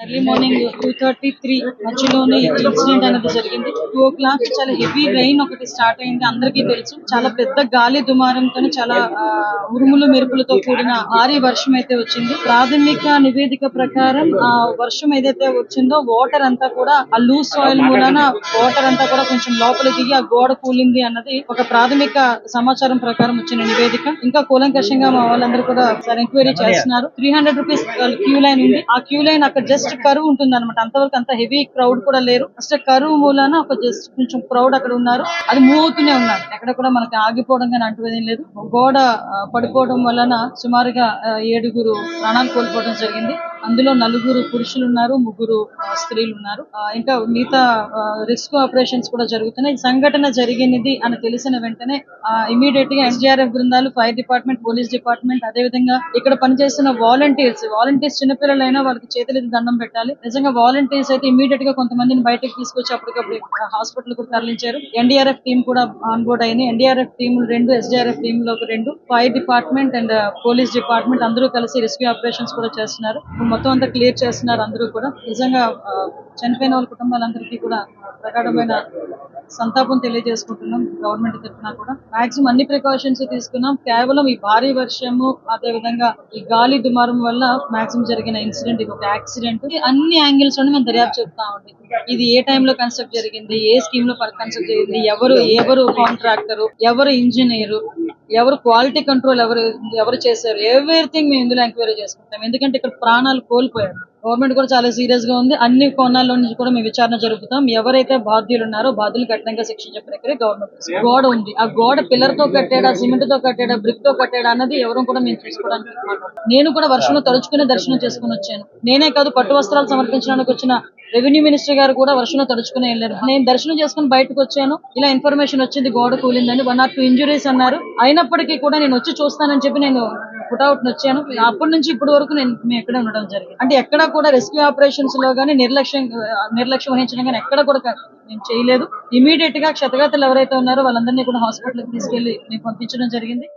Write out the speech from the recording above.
Early morning 2:33 మధ్యలోనే ఈ incident అనేది జరిగింది. 2 o'clock చాలా హెవీ రెయిన్ ఒకటి స్టార్ట్ అయింది. అందరికీ తెలుసు. చాలా పెద్ద గాలి దుమారంతో చాలా ఉరుములు మెరుపులతో కూడిన భారీ వర్షం అయితే వచ్చింది. ప్రాథమిక నివేదిక ప్రకారం ఆ వర్షం ఏదైతే వచ్చిందో వాటర్ అంతా కూడా ఆ లూజ్ సాయిల్ మూలన వాటర్ అంతా కూడా కొంచెం లోపల దిగి ఆ గోడ కూలింది అన్నది ఒక ప్రాథమిక సమాచారం ప్రకారం వచ్చిన నివేదిక. ఇంకా కూలంకషంగా మా వాళ్ళందరూ కూడా ఎంక్వైరీ చేస్తున్నారు. 300 రూపీస్ క్యూ లైన్ ఉంది. ఆ క్యూ లైన్ అక్కడ జస్ట్ కరువు ఉంటుంది అనమాట. అంతవరకు అంత హెవీ క్రౌడ్ కూడా లేరు. ఫస్ట్ కరువు మూలన ఒక జస్ట్ కొంచెం క్రౌడ్ అక్కడ ఉన్నారు. అది మూవ్ అవుతూనే ఉన్నారు. ఎక్కడ కూడా మనకి ఆగిపోవడం కానీ అంటున్నది లేదు. గోడ పడిపోవడం వలన సుమారుగా 7 ప్రాణాలు కోల్పోవడం జరిగింది. అందులో 4 పురుషులు ఉన్నారు, 3 స్త్రీలు ఉన్నారు. ఇంకా మిగతా రెస్క్యూ ఆపరేషన్స్ కూడా జరుగుతున్నాయి. ఈ సంఘటన జరిగినది అని తెలిసిన వెంటనే ఇమీడియట్ గా ఎన్డీఆర్ఎఫ్ బృందాలు, ఫైర్ డిపార్ట్మెంట్, పోలీస్ డిపార్ట్మెంట్, అదే విధంగా ఇక్కడ పనిచేస్తున్న వాలంటీర్స్ చిన్నపిల్లలైనా వాళ్ళకి చేతులకి దండం పెట్టాలి. నిజంగా వాలంటీర్స్ అయితే ఇమీడియట్ గా కొంతమందిని బయటకు తీసుకొచ్చి అప్పటికప్పుడు హాస్పిటల్ కు తరలించారు. ఎన్డీఆర్ఎఫ్ టీం కూడా ఆన్ బోర్డ్ అయింది. ఎన్డీఆర్ఎఫ్ టీములు 2, ఎస్డీఆర్ఎఫ్ టీంలు 2, fire department and police department అందరూ కలిసి రెస్క్యూ ఆపరేషన్స్ కూడా చేస్తున్నారు. మొత్తం అంతా క్లియర్ చేస్తున్నారు. అందరూ కూడా నిజంగా చనిపోయిన వాళ్ళ కుటుంబాలందరికీ కూడా ప్రగాఢమైన సంతాపం తెలియజేసుకుంటున్నాం. గవర్నమెంట్ తరఫున కూడా మాక్సిమం అన్ని ప్రికాషన్స్ తీసుకున్నాం. కేవలం ఈ భారీ వర్షము, అదే విధంగా ఈ గాలి దుమారం వల్ల మాక్సిమం జరిగిన ఇన్సిడెంట్ ఇది ఒక యాక్సిడెంట్. అన్ని యాంగిల్స్ లోనే మేము దర్యాప్తు చెప్తా ఉంది. ఇది ఏ టైంలో కన్స్ట్రక్ట్ జరిగింది, ఏ స్కీమ్ లో కన్స్ట్రక్ట్ జరిగింది, ఎవరు కాంట్రాక్టర్, ఎవరు ఇంజనీర్, ఎవరు క్వాలిటీ కంట్రోల్ ఎవరు చేశారు, ఎవ్రీథింగ్ మేము ఇందులో ఎంక్వైరీ చేసుకుంటాం. ఎందుకంటే ఇక్కడ ప్రాణాలు కోల్పోయారు. గవర్నమెంట్ కూడా చాలా సీరియస్ గా ఉంది. అన్ని కోణాల్లో నుంచి కూడా మేము విచారణ జరుపుతాం. ఎవరైతే బాధ్యులు ఉన్నారో బాధ్యులు కఠినంగా శిక్షించే ప్రక్రియ గవర్నమెంట్. గోడ ఉంది. ఆ గోడ పిల్లర్ తో కట్టాడా, సిమెంట్ తో కట్టాడా, బ్రిక్ తో కట్టాడా అన్నది ఎవరు కూడా మేము చూసుకోవడానికి. నేను కూడా వర్షంలో తడుచుకునే దర్శనం చేసుకుని వచ్చాను. నేనే కాదు, పట్టు వస్త్రాలు సమర్పించడానికి వచ్చిన రెవెన్యూ మినిస్టర్ గారు కూడా వర్షంలో తడుచుకుని వెళ్ళారు. నేను దర్శనం చేసుకుని బయటకు వచ్చాను. ఇలా ఇన్ఫర్మేషన్ వచ్చింది గోడ కూలిందని. 1 or 2 ఇంజురీస్ అన్నారు. అయినప్పటికీ కూడా నేను వచ్చి చూస్తానని చెప్పి నేను పుట్అవుట్ వచ్చాను. అప్పటి నుంచి ఇప్పటి వరకు మేము ఎక్కడ ఉండడం జరిగింది. అంటే ఎక్కడ కూడా రెస్క్యూ ఆపరేషన్స్ లో గానీ నిర్లక్ష్యం వహించడం కానీ ఎక్కడ కూడా నేను చేయలేదు. ఇమీడియట్ గా క్షతగాతులు ఎవరైతే ఉన్నారో వాళ్ళందరినీ కూడా హాస్పిటల్ కి తీసుకెళ్లి మేము పంపించడం జరిగింది.